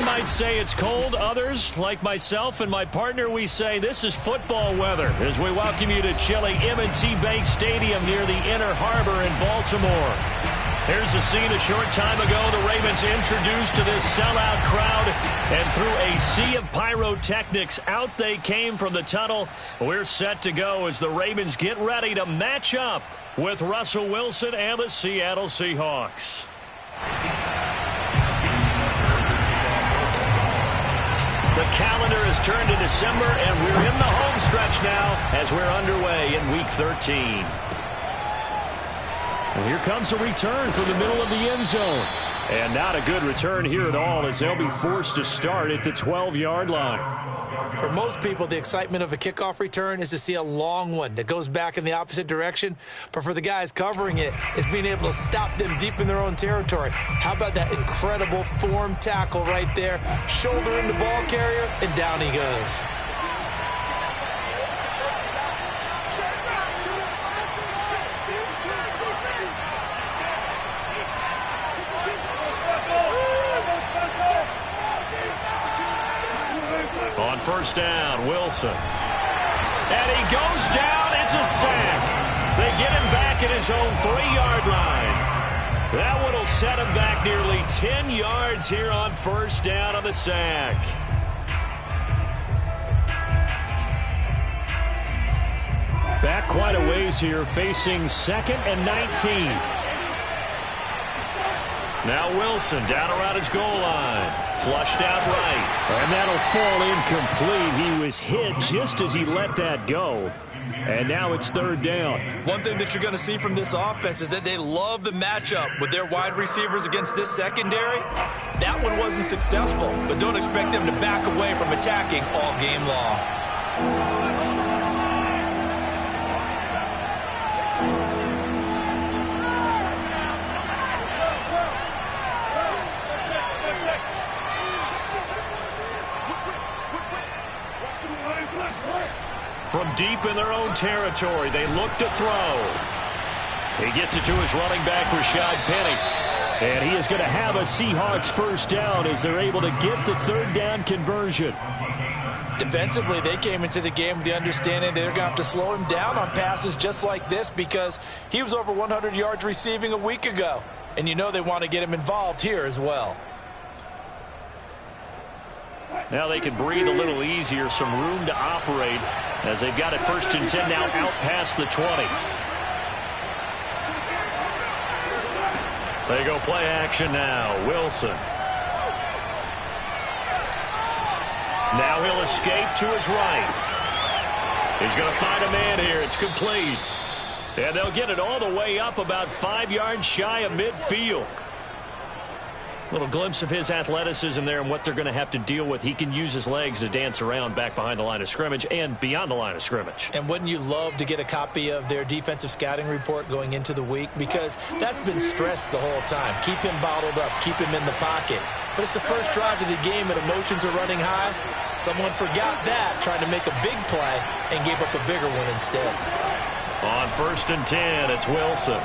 might say it's cold. Others, like myself and my partner, we say this is football weather as we welcome you to chilly M&T Bank Stadium near the Inner Harbor in Baltimore. Here's a scene a short time ago. The Ravens introduced to this sellout crowd, and through a sea of pyrotechnics, out they came from the tunnel. We're set to go as the Ravens get ready to match up with Russell Wilson and the Seattle Seahawks. The calendar has turned to December, and we're in the home stretch now as we're underway in Week 13. And here comes a return from the middle of the end zone. And not a good return here at all as they'll be forced to start at the 12-yard line. For most people, the excitement of a kickoff return is to see a long one that goes back in the opposite direction. But for the guys covering it, it's being able to stop them deep in their own territory. How about that incredible form tackle right there? Shoulder in the ball carrier, and down he goes. On first down, Wilson. And he goes down. It's a sack. They get him back at his own 3-yard line. That one will set him back nearly 10 yards here on first down on the sack. Back quite a ways here, facing 2nd and 19. Now Wilson down around his goal line. Flushed out right. And that'll fall incomplete. He was hit just as he let that go. And now it's 3rd down. One thing that you're going to see from this offense is that they love the matchup with their wide receivers against this secondary. That one wasn't successful, but don't expect them to back away from attacking all game long. From deep in their own territory, they look to throw. He gets it to his running back, Rashad Penny. And he is going to have a Seahawks first down as they're able to get the 3rd down conversion. Defensively, they came into the game with the understanding they're going to have to slow him down on passes just like this because he was over 100 yards receiving a week ago. And you know they want to get him involved here as well. Now they can breathe a little easier, some room to operate as they've got it 1st and 10 now out past the 20. They go play action now. Wilson. Now he'll escape to his right. He's going to find a man here. It's complete. And they'll get it all the way up about 5 yards shy of midfield. Little glimpse of his athleticism there and what they're going to have to deal with. He can use his legs to dance around back behind the line of scrimmage and beyond the line of scrimmage. And wouldn't you love to get a copy of their defensive scouting report going into the week? Because that's been stressed the whole time. Keep him bottled up. Keep him in the pocket. But it's the first drive of the game and emotions are running high. Someone forgot that, tried to make a big play, and gave up a bigger one instead. On 1st and 10, it's Wilson.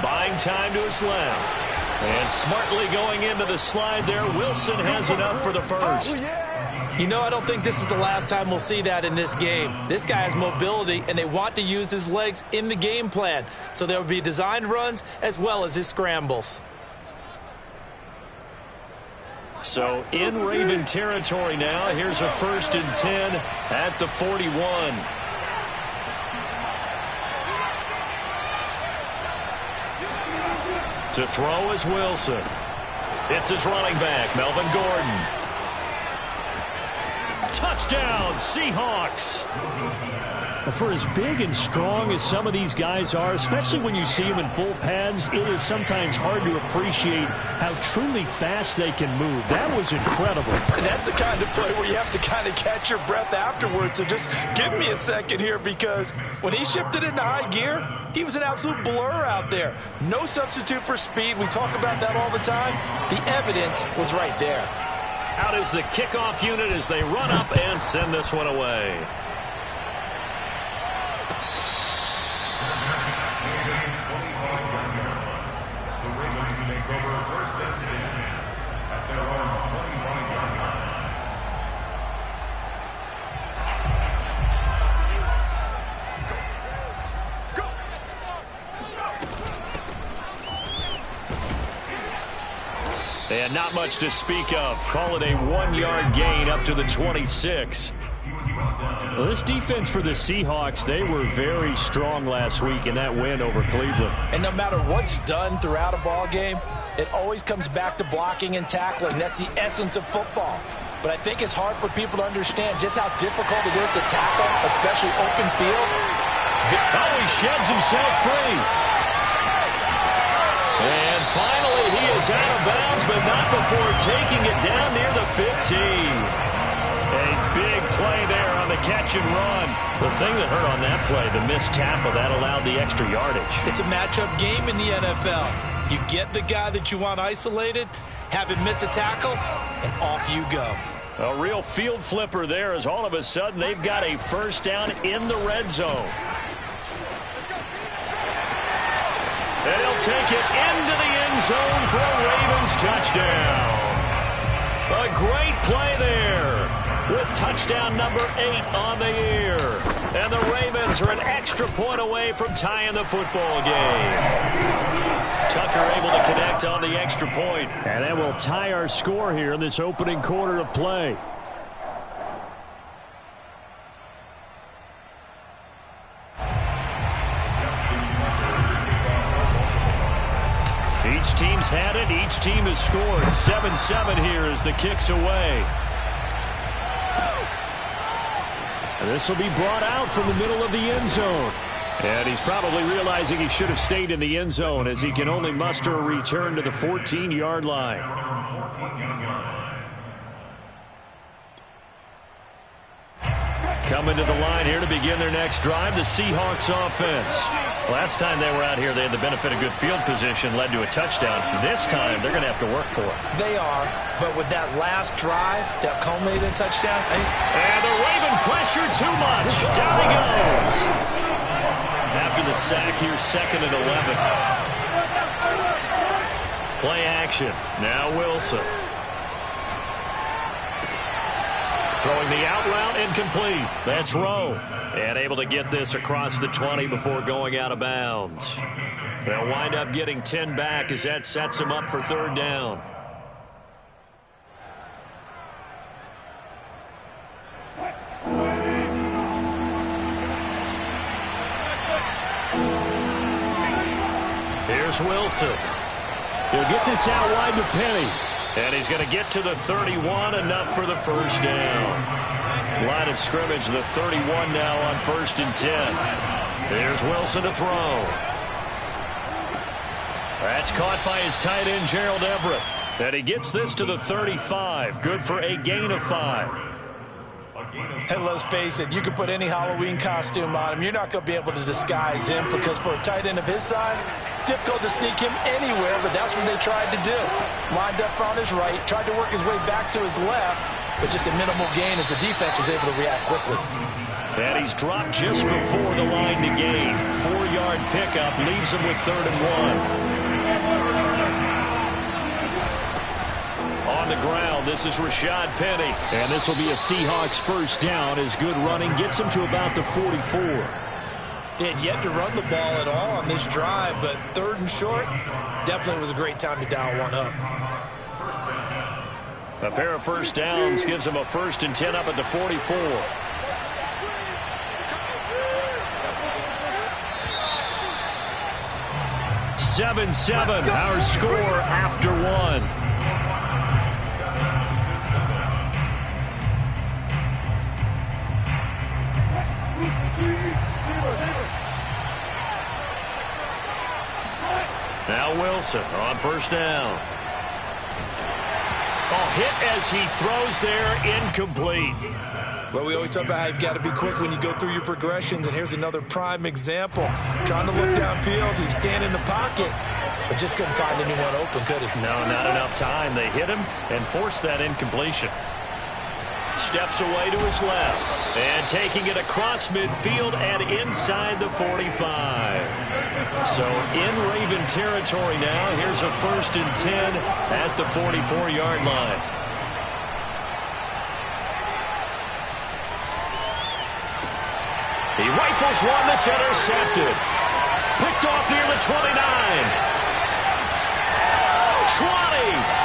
Buying time to his left. And smartly going into the slide there, Wilson has enough for the first. You know, I don't think this is the last time we'll see that in this game. This guy has mobility, and they want to use his legs in the game plan. So there will be designed runs as well as his scrambles. So in Raven territory now, here's a 1st and 10 at the 41. To throw is Wilson. It's his running back, Melvin Gordon. Touchdown, Seahawks. For as big and strong as some of these guys are, especially when you see them in full pads, it is sometimes hard to appreciate how truly fast they can move. That was incredible. And that's the kind of play where you have to kind of catch your breath afterwards. So just give me a second here, because when he shifted into high gear, he was an absolute blur out there. No substitute for speed. We talk about that all the time. The evidence was right there. Out is the kickoff unit as they run up and send this one away. And not much to speak of. Call it a 1-yard gain up to the 26. Well, this defense for the Seahawks, they were very strong last week in that win over Cleveland. And no matter what's done throughout a ball game, it always comes back to blocking and tackling. That's the essence of football. But I think it's hard for people to understand just how difficult it is to tackle, especially open field. Oh, he sheds himself free. And finally, he is out of bounds, but not before taking it down near the 15. A big play there on the catch and run. The thing that hurt on that play, the missed tackle, that allowed the extra yardage. It's a matchup game in the NFL. You get the guy that you want isolated, have him miss a tackle, and off you go. A real field flipper there as all of a sudden they've got a first down in the red zone. They'll take it into the end zone for a Ravens touchdown. A great play there with touchdown number 8 on the year. And the Ravens are an extra point away from tying the football game. Tucker able to connect on the extra point. And that will tie our score here in this opening quarter of play. Each team's had it. Each team has scored. 7-7 here as the kick's away. And this will be brought out from the middle of the end zone. And he's probably realizing he should have stayed in the end zone as he can only muster a return to the 14-yard line. Coming to the line here to begin their next drive, the Seahawks offense. Last time they were out here, they had the benefit of good field position, led to a touchdown. This time, they're going to have to work for it. They are, but with that last drive that culminated in touchdown. And the Raven pressure too much. Down he goes. After the sack here, 2nd and 11. Play action. Now Wilson. Throwing the out route, incomplete. That's Rowe. And able to get this across the 20 before going out of bounds. They'll wind up getting 10 back as that sets them up for 3rd down. Here's Wilson. He'll get this out wide to Penny. And he's going to get to the 31, enough for the first down. Line of scrimmage, the 31 now on 1st and 10. There's Wilson to throw. That's caught by his tight end, Gerald Everett. And he gets this to the 35. Good for a gain of 5. And let's face it, you can put any Halloween costume on him. You're not going to be able to disguise him because for a tight end of his size, difficult to sneak him anywhere, but that's what they tried to do. Lined up on his right, tried to work his way back to his left, but just a minimal gain as the defense was able to react quickly. And he's dropped just before the line to gain. 4-yard pickup leaves him with 3rd and 1. On the ground, this is Rashad Penny. And this will be a Seahawks first down as good running gets him to about the 44. They had yet to run the ball at all on this drive, but 3rd and short, definitely was a great time to dial one up. A pair of first downs gives them a 1st and 10 up at the 44. (7-7) our score after 1. Now Wilson on 1st down. Hit as he throws there, incomplete. Well, we always talk about how you've got to be quick when you go through your progressions, and here's another prime example. Trying to look downfield, he was standing in the pocket, but just couldn't find anyone open, could he? No, not enough time. They hit him and forced that incompletion. steps away to his left. And taking it across midfield and inside the 45. So in Raven territory now. Here's a 1st and 10 at the 44-yard line. He rifles one that's intercepted. Picked off near the 29. 20.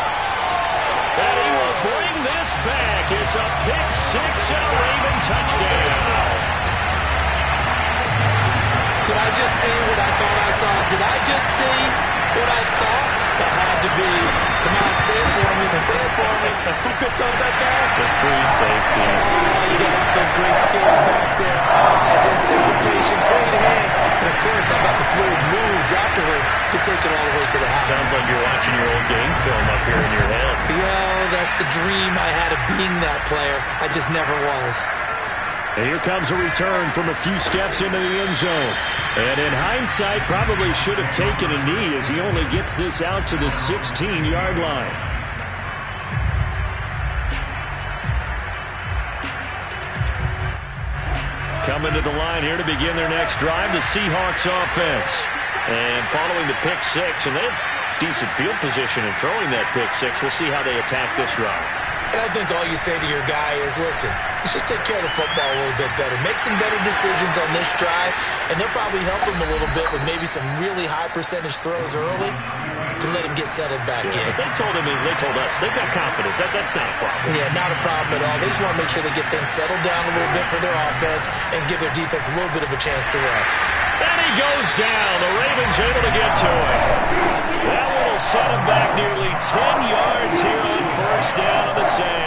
And he will bring this back. It's a pick six and a Raven touchdown. Did I just see what I thought I saw? Did I just see what I thought? That had to be. Come on, say it for me. Say it for me. Who picked up that pass? The free safety. Oh, you got those great skills back there. Eyes, anticipation, great hands. And, of course, how about the fluid moves afterwards to take it all the way to the house? Sounds like you're watching your old game film up here in your head. Yo, that's the dream I had of being that player. I just never was. And here comes a return from a few steps into the end zone. And in hindsight, probably should have taken a knee as he only gets this out to the 16-yard line. Coming to the line here to begin their next drive, the Seahawks offense. And following the pick six, and they have decent field position in throwing that pick six. We'll see how they attack this drive. And I think all you say to your guy is, listen, let's just take care of the football a little bit better. Make some better decisions on this drive, and they'll probably help him a little bit with maybe some really high percentage throws early to let him get settled back in. They told us, they've got confidence. That's not a problem. Yeah, not a problem at all. They just want to make sure they get things settled down a little bit for their offense and give their defense a little bit of a chance to rest. And he goes down. The Ravens able to get to him. That one will set him back nearly 10 yards here on 1st down on the sack.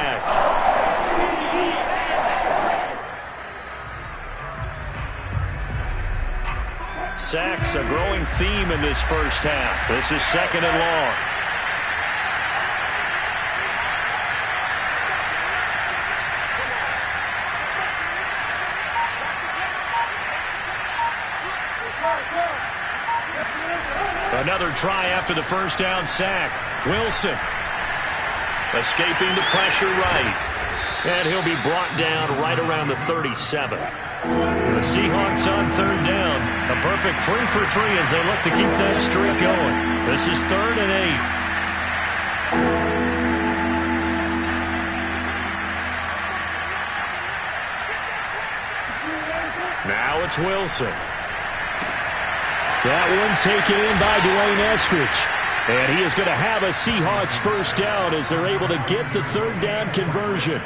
Sacks a growing theme in this first half. This is 2nd and long. Another try after the 1st down sack. Wilson escaping the pressure right. And he'll be brought down right around the 37. The Seahawks on 3rd down. A perfect 3 for 3 as they look to keep that streak going. This is 3rd and 8. Now it's Wilson. That one taken in by Dwayne Eskridge. And he is going to have a Seahawks 1st down as they're able to get the 3rd down conversion.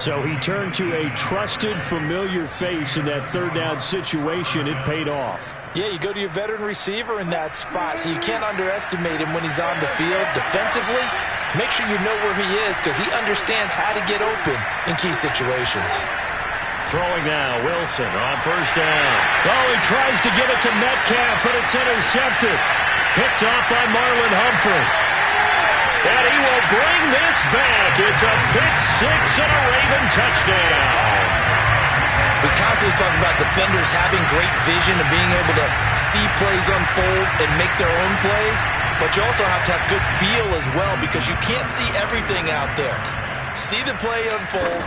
So he turned to a trusted, familiar face in that 3rd down situation. It paid off. Yeah, you go to your veteran receiver in that spot, so you can't underestimate him when he's on the field. Defensively, make sure you know where he is because he understands how to get open in key situations. Throwing now, Wilson on 1st down. Oh, he tries to give it to Metcalf, but it's intercepted. Picked off by Marlon Humphrey. And he will bring this back. It's a pick six and a Raven touchdown. We constantly talk about defenders having great vision and being able to see plays unfold and make their own plays. But you also have to have good feel as well because you can't see everything out there. See the play unfold,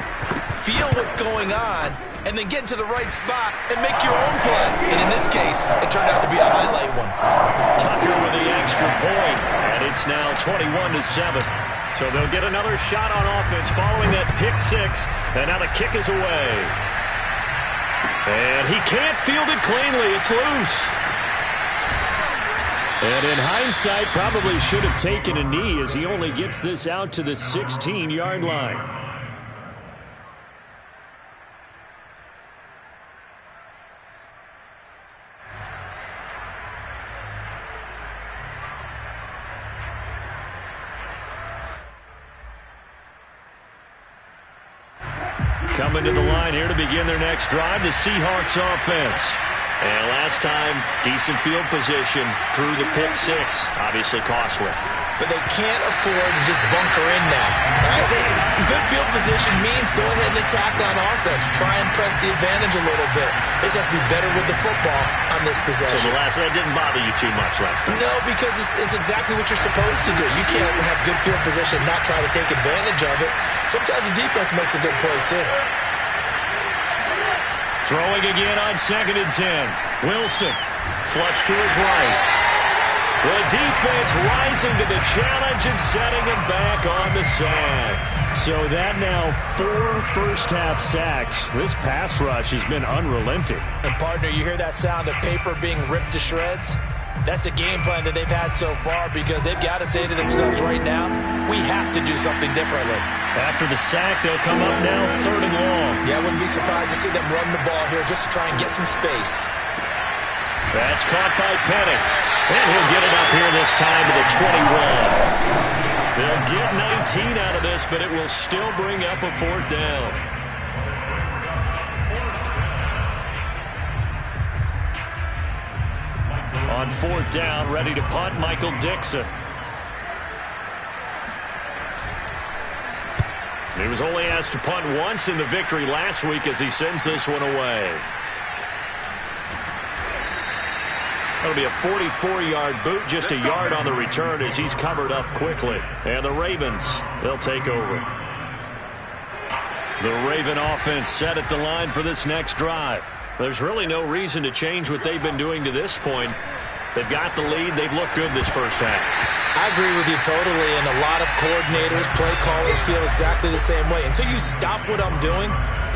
feel what's going on, and then get into the right spot and make your own play. And in this case, it turned out to be a highlight one. Tucker with the extra point, and it's now 21-7. So they'll get another shot on offense following that pick six, and now the kick is away. And he can't field it cleanly. It's loose. And in hindsight, probably should have taken a knee as he only gets this out to the 16-yard line. Coming to the line here to begin their next drive, the Seahawks offense. And last time, decent field position through the pick six. Obviously costly. but they can't afford to just bunker in now. Right? Good field position means go ahead and attack on offense. Try and press the advantage a little bit. They just have to be better with the football on this possession. So that didn't bother you too much last time? No, because it's exactly what you're supposed to do. You can't have good field position and not try to take advantage of it. Sometimes the defense makes a good play, too. Throwing again on 2nd and 10. Wilson, flush to his right. The defense rising to the challenge and setting him back on the sack. So that now 4 first-half sacks. This pass rush has been unrelenting. And, partner, you hear that sound of paper being ripped to shreds? That's the game plan that they've had so far because they've got to say to themselves right now, we have to do something differently. After the sack, they'll come up now 3rd and long. Yeah, I wouldn't be surprised to see them run the ball here just to try and get some space. That's caught by Penny. And he'll get it up here this time to the 21. They'll get 19 out of this, but it will still bring up a 4th down. On 4th down, ready to punt, Michael Dixon. He was only asked to punt once in the victory last week as he sends this one away. That'll be a 44-yard boot, just a yard on the return as he's covered up quickly. And the Ravens, they'll take over. The Raven offense set at the line for this next drive. There's really no reason to change what they've been doing to this point. They've got the lead. They've looked good this first half. I agree with you totally, and a lot of coordinators, play callers feel exactly the same way. Until you stop what I'm doing,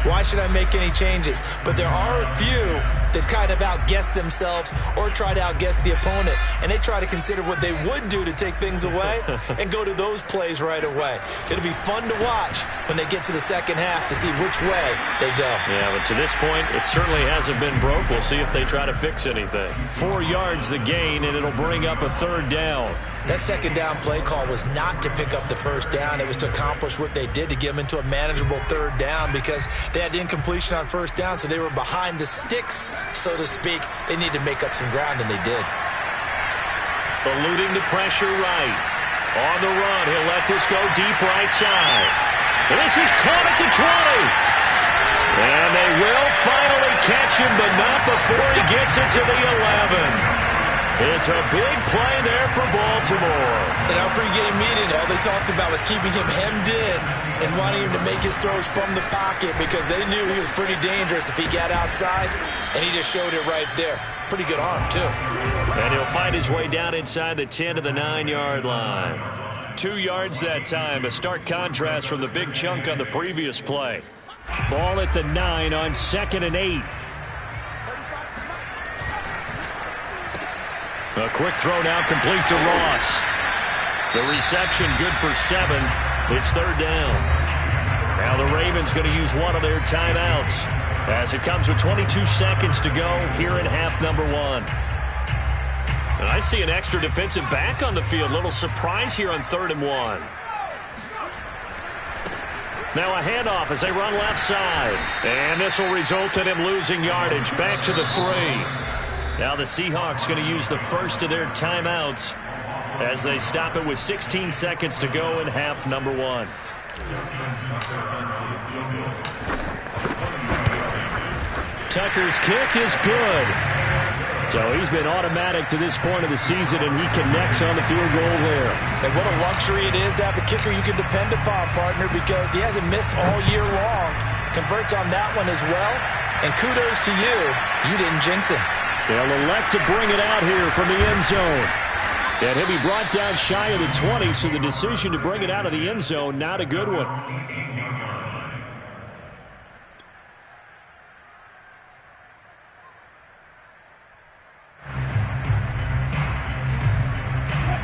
why should I make any changes? But there are a few that kind of outguess themselves or try to outguess the opponent, and they try to consider what they would do to take things away and go to those plays right away. It'll be fun to watch when they get to the second half to see which way they go. Yeah, but to this point, it certainly hasn't been broke. We'll see if they try to fix anything. 4 yards the gain, and it'll bring up a 3rd down. That second down play call was not to pick up the first down. It was to accomplish what they did to get them into a manageable 3rd down because they had incompletion on first down, so they were behind the sticks, so to speak. They needed to make up some ground, and they did. Eluding the pressure right. On the run, he'll let this go deep right side. This is caught at the 20. And they will finally catch him, but not before he gets it to the 11. It's a big play there for Baltimore. In our pregame meeting, all they talked about was keeping him hemmed in and wanting him to make his throws from the pocket because they knew he was pretty dangerous if he got outside, and he just showed it right there. Pretty good arm, too. And he'll find his way down inside the 10 to the 9-yard line. 2 yards that time, a stark contrast from the big chunk on the previous play. Ball at the 9 on 2nd and 8. A quick throw now complete to Ross. The reception good for 7. It's 3rd down. Now the Ravens going to use one of their timeouts as it comes with 22 seconds to go here in half number 1. And I see an extra defensive back on the field. Little surprise here on 3rd and 1. Now a handoff as they run left side. And this will result in him losing yardage. Back to the 3. Now the Seahawks going to use the first of their timeouts as they stop it with 16 seconds to go in half number 1. Tucker's kick is good. So he's been automatic to this point of the season, and he connects on the field goal there. And what a luxury it is to have a kicker you can depend upon, partner, because he hasn't missed all year long. Converts on that one as well. And kudos to you. You didn't jinx him. They'll elect to bring it out here from the end zone. And he'll be brought down shy of the 20, so the decision to bring it out of the end zone, not a good one.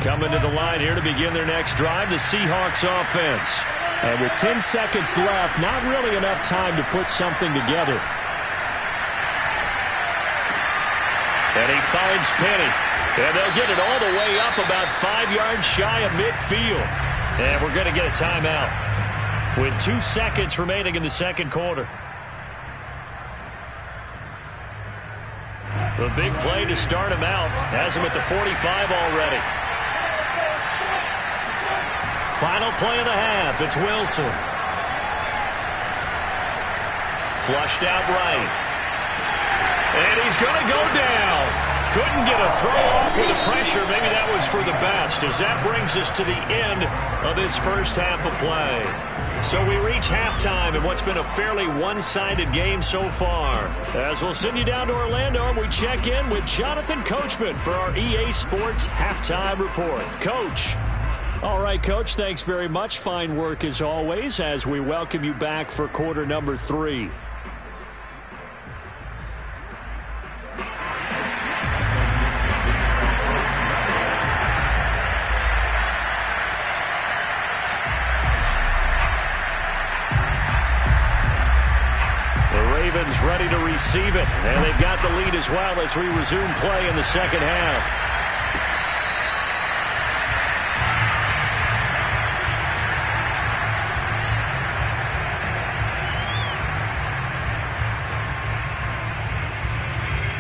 Coming to the line here to begin their next drive, the Seahawks offense. And with 10 seconds left, not really enough time to put something together. And he finds Penny. And they'll get it all the way up about 5 yards shy of midfield. And we're going to get a timeout with 2 seconds remaining in the second quarter. The big play to start him out has him at the 45 already. Final play of the half. It's Wilson. Flushed out right. And he's going to go down. Couldn't get a throw off with the pressure. Maybe that was for the best, as that brings us to the end of this first half of play. So we reach halftime in what's been a fairly one-sided game so far. As we'll send you down to Orlando, and we check in with Jonathan Coachman for our EA Sports Halftime Report. Coach. All right, Coach, thanks very much. Fine work as always as we welcome you back for quarter number 3. Ready to receive it, and they've got the lead as well as we resume play in the second half.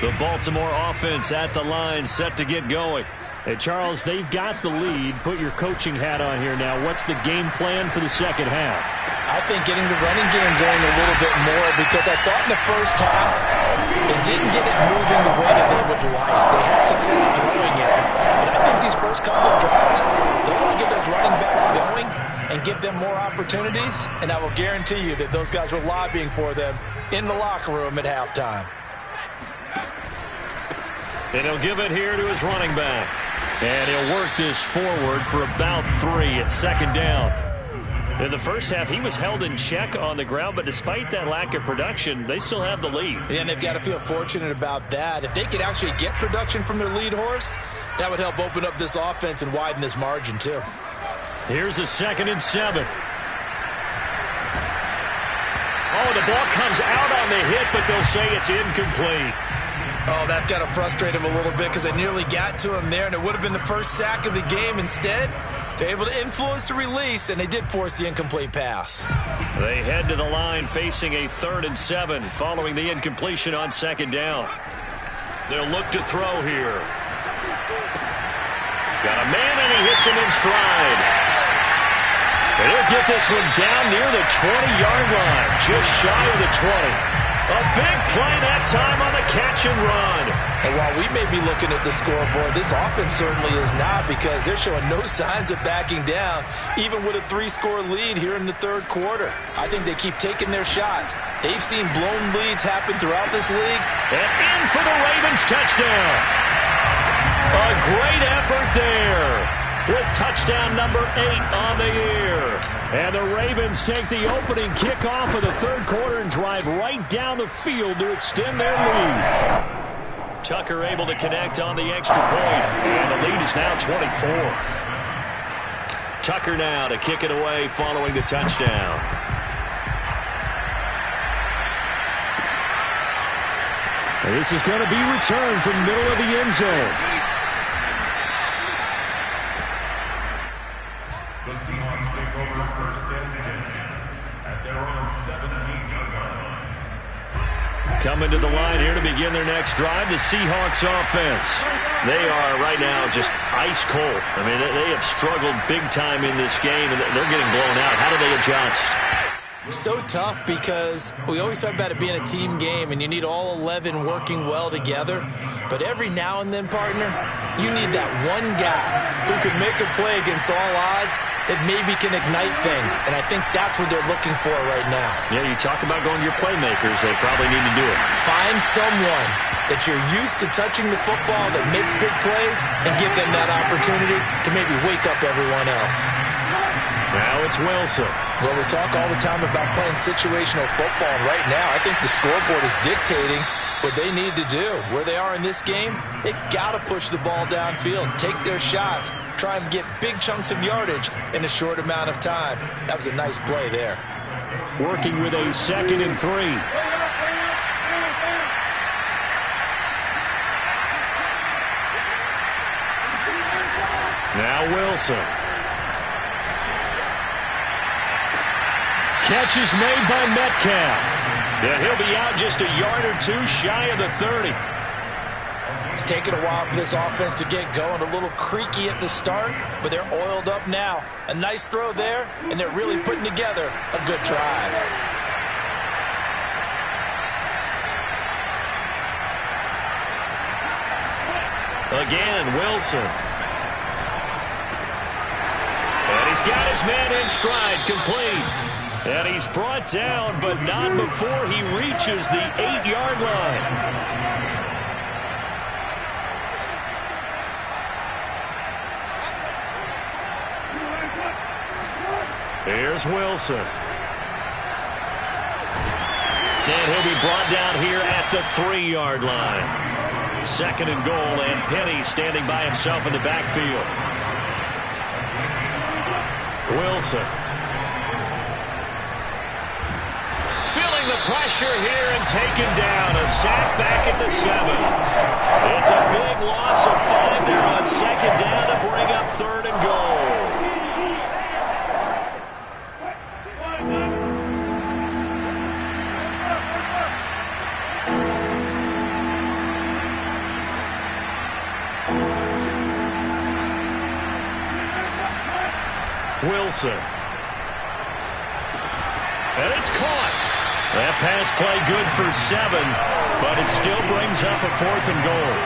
The Baltimore offense at the line, set to get going. Hey, Charles, they've got the lead. Put your coaching hat on here now. What's the game plan for the second half? I think getting the running game going a little bit more, because I thought in the first half they didn't get it moving the way that they would like. They had success throwing it. But I think these first couple of drives, they want to get those running backs going and give them more opportunities, and I will guarantee you that those guys were lobbying for them in the locker room at halftime. And he'll give it here to his running back. And he'll work this forward for about 3 at second down. In the first half, he was held in check on the ground, but despite that lack of production, they still have the lead. And they've got to feel fortunate about that. If they could actually get production from their lead horse, that would help open up this offense and widen this margin too. Here's a 2nd and 7. Oh, the ball comes out on the hit, but they'll say it's incomplete. Oh, that's got to frustrate him a little bit, because they nearly got to him there, and it would have been the first sack of the game. Instead, they're able to influence the release, and they did force the incomplete pass. They head to the line facing a 3rd and 7 following the incompletion on 2nd down. They'll look to throw here. Got a man, and he hits him in stride. And he'll get this one down near the 20-yard line, just shy of the 20. A big play that time on the catch and run. And while we may be looking at the scoreboard, this offense certainly is not, because they're showing no signs of backing down, even with a 3-score lead here in the third quarter. I think they keep taking their shots. They've seen blown leads happen throughout this league. And in for the Ravens touchdown. A great effort there, with touchdown number 8 on the year. And the Ravens take the opening kickoff of the third quarter and drive right down the field to extend their lead. Tucker able to connect on the extra point, and the lead is now 24. Tucker now to kick it away following the touchdown. And this is going to be returned from the middle of the end zone. The Seahawks take over 1st and 10 at their own 17-yard line. Coming to the line here to begin their next drive, the Seahawks offense. They are right now just ice cold. I mean, they have struggled big time in this game, and they're getting blown out. How do they adjust? So tough, because we always talk about it being a team game, and you need all 11 working well together. But every now and then, partner, you need that one guy who can make a play against all odds that maybe can ignite things. And I think that's what they're looking for right now. Yeah, you talk about going to your playmakers. They probably need to do it. Find someone that you're used to touching the football that makes big plays, and give them that opportunity to maybe wake up everyone else. Now it's Wilson. Well, we talk all the time about playing situational football, and right now I think the scoreboard is dictating what they need to do. Where they are in this game, they've got to push the ball downfield, take their shots, try and get big chunks of yardage in a short amount of time. That was a nice play there. Working with a 2nd and 3. Now Wilson. Catch is made by Metcalf. Yeah, he'll be out just a yard or two shy of the 30. It's taken a while for this offense to get going. A little creaky at the start, but they're oiled up now. A nice throw there, and they're really putting together a good drive. Again, Wilson. And he's got his man in stride, complete. And he's brought down, but not before he reaches the 8-yard line. Here's Wilson. And he'll be brought down here at the 3-yard line. 2nd and goal, and Penny standing by himself in the backfield. Wilson. Feeling the pressure here and taken down. A sack back at the 7. It's a big loss of 5 there on 2nd down to bring up 3rd and goal. Wilson. And it's caught. That pass play good for 7, but it still brings up a 4th and goal.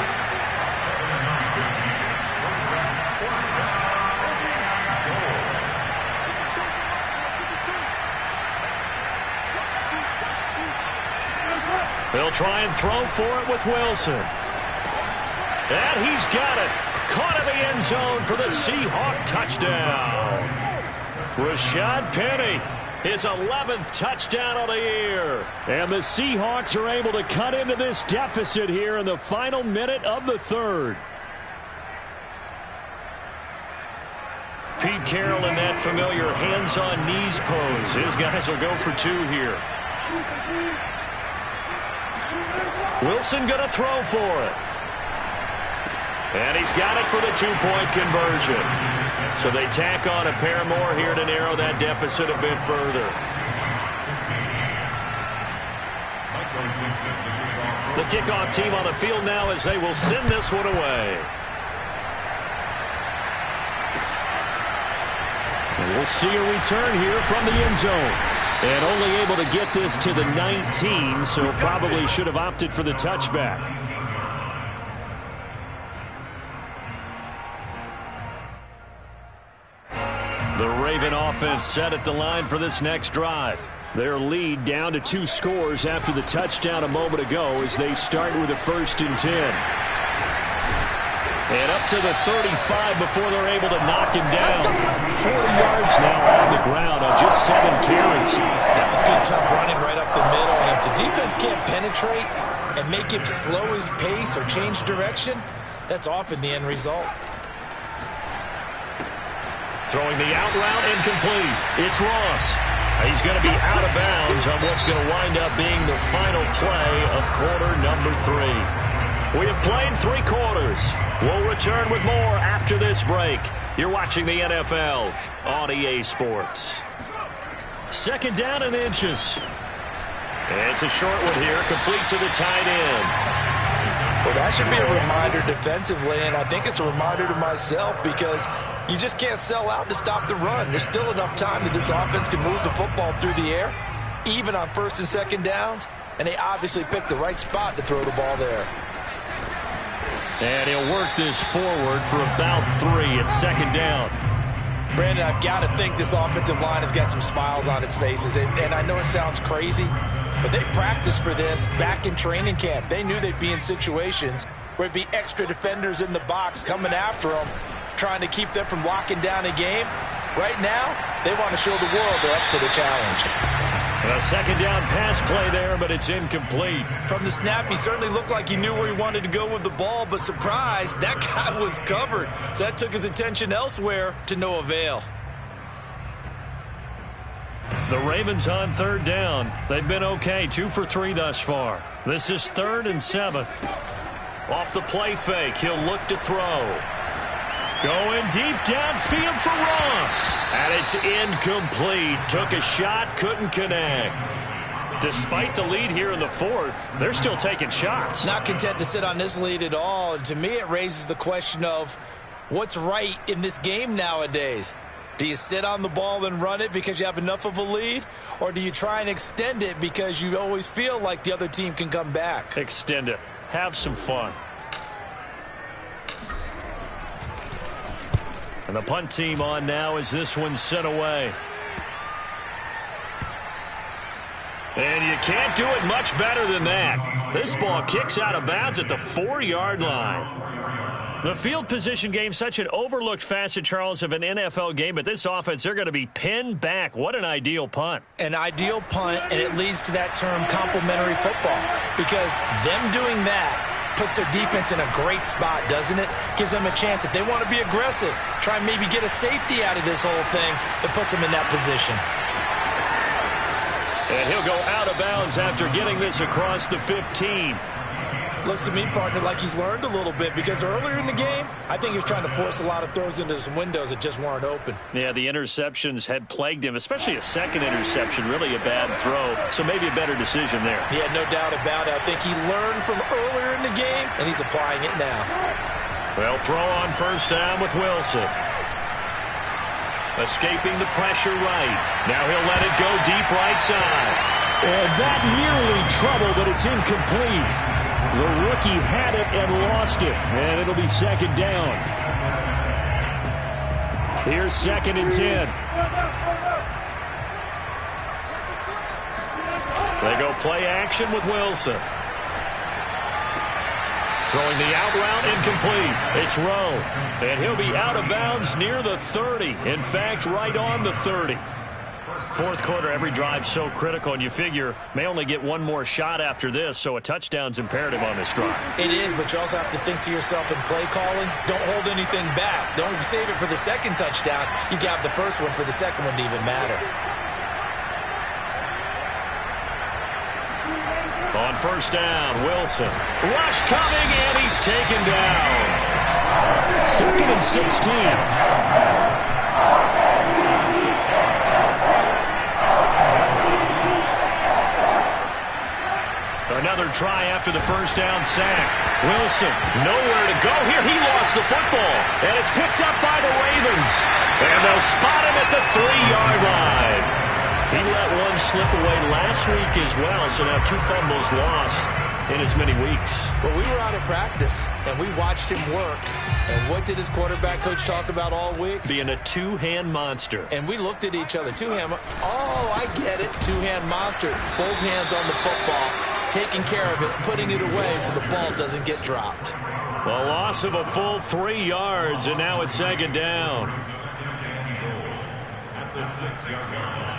They'll try and throw for it with Wilson. And he's got it. Caught in the end zone for the Seahawk touchdown. Rashad Penny, his 11th touchdown of the year. And the Seahawks are able to cut into this deficit here in the final minute of the 3rd. Pete Carroll in that familiar hands-on-knees pose. His guys will go for 2 here. Wilson going to throw for it. And he's got it for the 2-point conversion. So they tack on a pair more here to narrow that deficit a bit further. The kickoff team on the field now as they will send this one away. And we'll see a return here from the end zone. And only able to get this to the 19, so probably should have opted for the touchback. The Raven offense set at the line for this next drive. Their lead down to 2 scores after the touchdown a moment ago as they start with a 1st and 10. And up to the 35 before they're able to knock him down. 40 yards now on the ground on just 7 carries. That was good, tough running right up the middle. And if the defense can't penetrate and make him slow his pace or change direction, that's often the end result. Throwing the out route incomplete. It's Ross. He's going to be out of bounds on what's going to wind up being the final play of quarter number 3. We have played 3 quarters. We'll return with more after this break. You're watching the NFL on EA Sports. 2nd down and inches. And it's a short one here, complete to the tight end. Well, that should be a reminder defensively, and I think it's a reminder to myself because you just can't sell out to stop the run. There's still enough time that this offense can move the football through the air, even on 1st and 2nd downs, and they obviously picked the right spot to throw the ball there. And he'll work this forward for about 3 at 2nd down. Brandon, I've got to think this offensive line has got some smiles on its faces, and I know it sounds crazy, but they practiced for this back in training camp. They knew they'd be in situations where it'd be extra defenders in the box coming after them, trying to keep them from locking down a game. Right now, they want to show the world they're up to the challenge. A 2nd down pass play there, but it's incomplete. From the snap, he certainly looked like he knew where he wanted to go with the ball, but surprise, that guy was covered. So that took his attention elsewhere to no avail. The Ravens on 3rd down. They've been okay, 2 for 3 thus far. This is 3rd and 7. Off the play fake, he'll look to throw. Going deep downfield for Ross. And it's incomplete. Took a shot, couldn't connect. Despite the lead here in the fourth, they're still taking shots. Not content to sit on this lead at all. And to me, it raises the question of what's right in this game nowadays. Do you sit on the ball and run it because you have enough of a lead? Or do you try and extend it because you always feel like the other team can come back? Extend it. Have some fun. And the punt team on now as this one's sent away. And you can't do it much better than that. This ball kicks out of bounds at the 4-yard line. The field position game, such an overlooked facet, Charles, of an NFL game, but this offense, they're going to be pinned back. What an ideal punt. An ideal punt, and it leads to that term complementary football, because them doing that puts their defense in a great spot, doesn't it? Gives them a chance. If they want to be aggressive, try and maybe get a safety out of this whole thing, it puts them in that position. And he'll go out of bounds after getting this across the 15. Looks to me, partner, like he's learned a little bit, because earlier in the game, I think he was trying to force a lot of throws into some windows that just weren't open. Yeah, the interceptions had plagued him, especially a second interception, really a bad throw. So maybe a better decision there. Yeah, no doubt about it. I think he learned from earlier in the game, and he's applying it now. They'll throw on first down with Wilson. Escaping the pressure right. Now he'll let it go deep right side. And that nearly trouble, but it's incomplete. The rookie had it and lost it, and it'll be second down. Here's 2nd and 10. They go play action with Wilson. Throwing the out route, incomplete. It's Rowe, and he'll be out of bounds near the 30. In fact, right on the 30. Fourth quarter, every drive so critical, and you figure may only get one more shot after this, so a touchdown's imperative on this drive. It is, but you also have to think to yourself in play calling, don't hold anything back. Don't save it for the second touchdown. You got the first one for the second one to even matter. On first down, Wilson. Rush coming, and he's taken down. 2nd and 16. Another try after the first down sack. Wilson, nowhere to go here. He lost the football, and it's picked up by the Ravens. And they'll spot him at the 3-yard line. He let one slip away last week as well, so now 2 fumbles lost in as many weeks. Well, we were out at practice, and we watched him work. And what did his quarterback coach talk about all week? Being a two-hand monster. And we looked at each other. Two-hand. Oh, I get it. Two-hand monster. Both hands on the football, taking care of it, putting it away so the ball doesn't get dropped. Well, loss of a full 3 yards, and now it's second down. At the 6-yard line.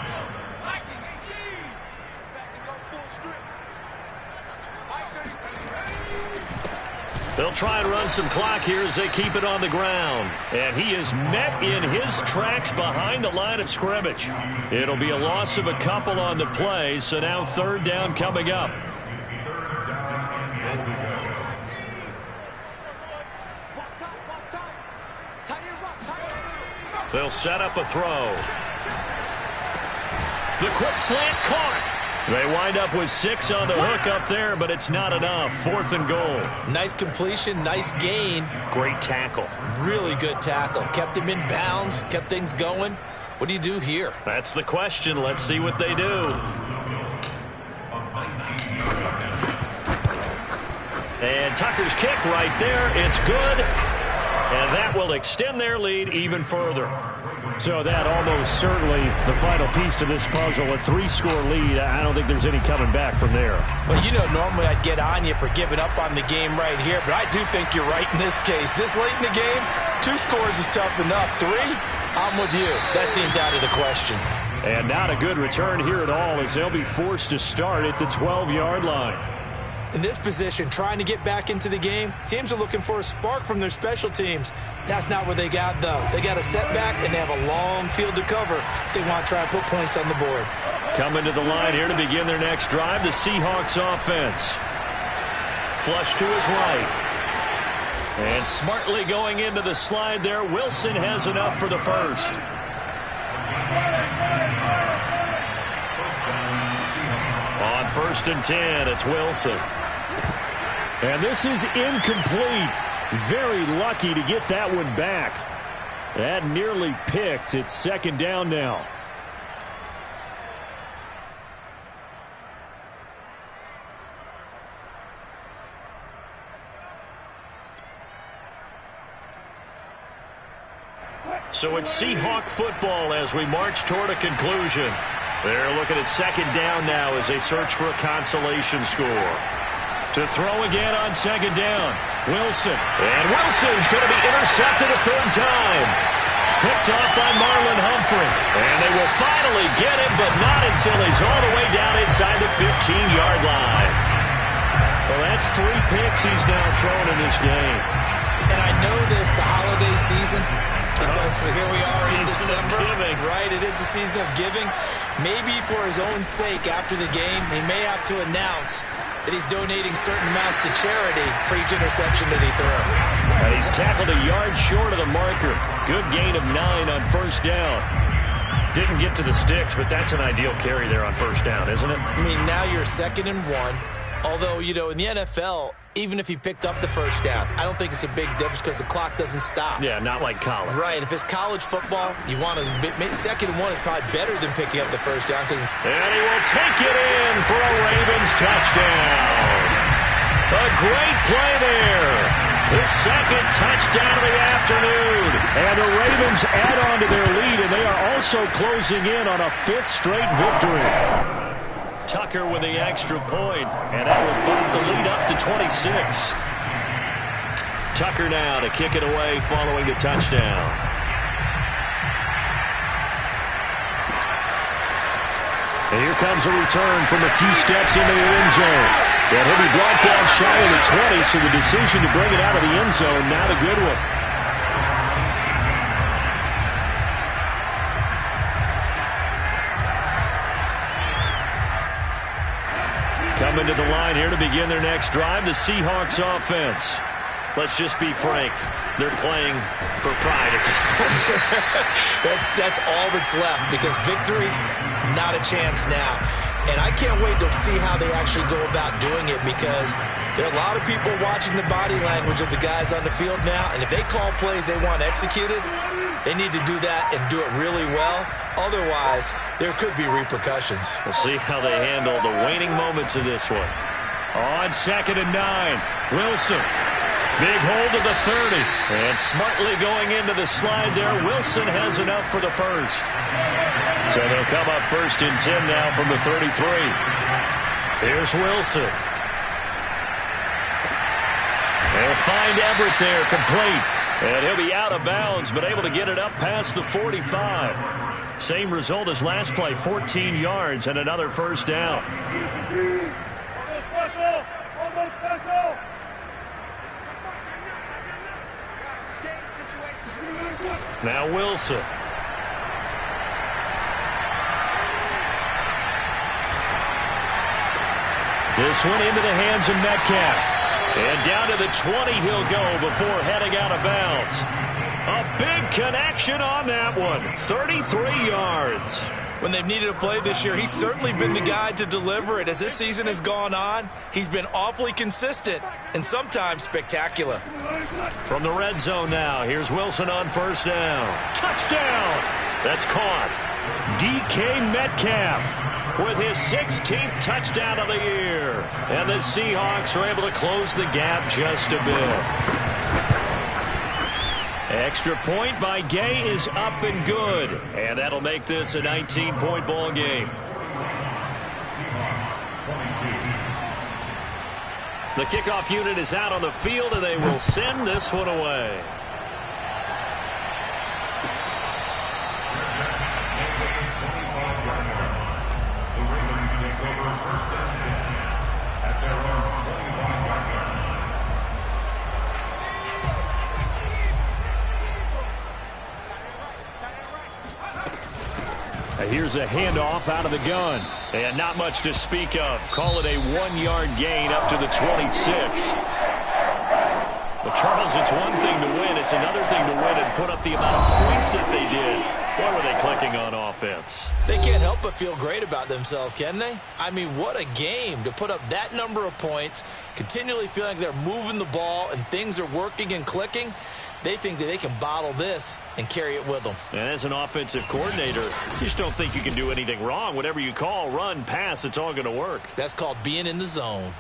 They'll try and run some clock here as they keep it on the ground. And he is met in his tracks behind the line of scrimmage. It'll be a loss of a couple on the play, so now 3rd down coming up. They'll set up a throw. The quick slant caught. They wind up with 6 on the hook up there, but it's not enough. 4th and goal. Nice completion, nice gain. Great tackle. Really good tackle. Kept him in bounds, kept things going. What do you do here? That's the question. Let's see what they do. And Tucker's kick right there. It's good. And that will extend their lead even further. So that almost certainly the final piece to this puzzle, a 3-score lead. I don't think there's any coming back from there. Well, you know, normally I'd get on you for giving up on the game right here, but I do think you're right in this case. This late in the game, 2 scores is tough enough. 3, I'm with you. That seems out of the question. And not a good return here at all, as they'll be forced to start at the 12-yard line. In this position, trying to get back into the game, teams are looking for a spark from their special teams. That's not what they got, though. They got a setback, and they have a long field to cover if they want to try and put points on the board. Coming to the line here to begin their next drive, the Seahawks offense. Flush to his right. And smartly going into the slide there, Wilson has enough for the first. On first and 10. It's Wilson. And this is incomplete. Very lucky to get that one back. That nearly picked. It's second down now. So it's Seahawk football as we march toward a conclusion. They're looking at second down now as they search for a consolation score. To throw again on second down, Wilson. And Wilson's going to be intercepted a third time. Picked off by Marlon Humphrey. And they will finally get him, but not until he's all the way down inside the 15-yard line. Well, that's 3 picks he's now thrown in this game. And I know this, the holiday season, because here we are in December, right? It is the season of giving. Maybe for his own sake after the game, he may have to announce that he's donating certain amounts to charity for each interception that he threw. And he's tackled a yard short of the marker. Good gain of 9 on first down. Didn't get to the sticks, but that's an ideal carry there on first down, isn't it? I mean, now you're 2nd and 1. Although, you know, in the NFL, even if he picked up the first down, I don't think it's a big difference because the clock doesn't stop. Yeah, not like college. Right. If it's college football, you want to 2nd and 1 is probably better than picking up the first down. And he will take it in for a Ravens touchdown. A great play there. His second touchdown of the afternoon. And the Ravens add on to their lead, and they are also closing in on a 5th straight victory. Tucker with the extra point, and that will bump the lead up to 26. Tucker now to kick it away following the touchdown. And here comes a return from a few steps into the end zone. And he'll be brought down shy of the 20, so the decision to bring it out of the end zone, not a good one. Coming to the line here to begin their next drive, the Seahawks offense. Let's just be frank. They're playing for pride at this point. That's all that's left because victory, not a chance now. And I can't wait to see how they actually go about doing it because there are a lot of people watching the body language of the guys on the field now. And if they call plays they want executed, they need to do that and do it really well. Otherwise, there could be repercussions. We'll see how they handle the waning moments of this one. On 2nd and 9, Wilson. Big hold of the 30. And smartly going into the slide there, Wilson has enough for the first. So they'll come up 1st and 10 now from the 33. Here's Wilson. They'll find Everett there, complete. And he'll be out of bounds, but able to get it up past the 45. Same result as last play, 14 yards and another first down. Now Wilson. This one into the hands of Metcalf. And down to the 20 he'll go before heading out of bounds. A big connection on that one. 33 yards. When they've needed a play this year, he's certainly been the guy to deliver it. As this season has gone on, he's been awfully consistent and sometimes spectacular. From the red zone now, here's Wilson on first down. Touchdown! That's caught. DK Metcalf with his 16th touchdown of the year. And the Seahawks are able to close the gap just a bit. Extra point by Gay is up and good. And that'll make this a 19-point ball game. The kickoff unit is out on the field, and they will send this one away. The Ravens take over 1st and 10 at their own 25-yard line. Here's a handoff out of the gun. And not much to speak of. Call it a 1-yard gain up to the 26. But, Charles, it's one thing to win. It's another thing to win and put up the amount of points that they did. What were they clicking on offense? They can't help but feel great about themselves, can they? I mean, what a game to put up that number of points, continually feeling like they're moving the ball and things are working and clicking. They think that they can bottle this and carry it with them. And as an offensive coordinator, you just don't think you can do anything wrong. Whatever you call, run, pass, it's all going to work. That's called being in the zone.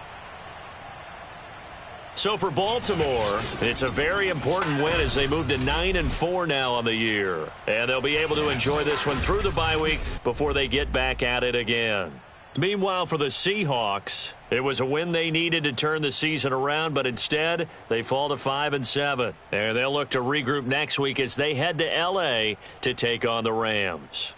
So for Baltimore, it's a very important win as they move to 9-4 now on the year. And they'll be able to enjoy this one through the bye week before they get back at it again. Meanwhile, for the Seahawks, it was a win they needed to turn the season around, but instead they fall to 5-7. And they'll look to regroup next week as they head to L.A. to take on the Rams.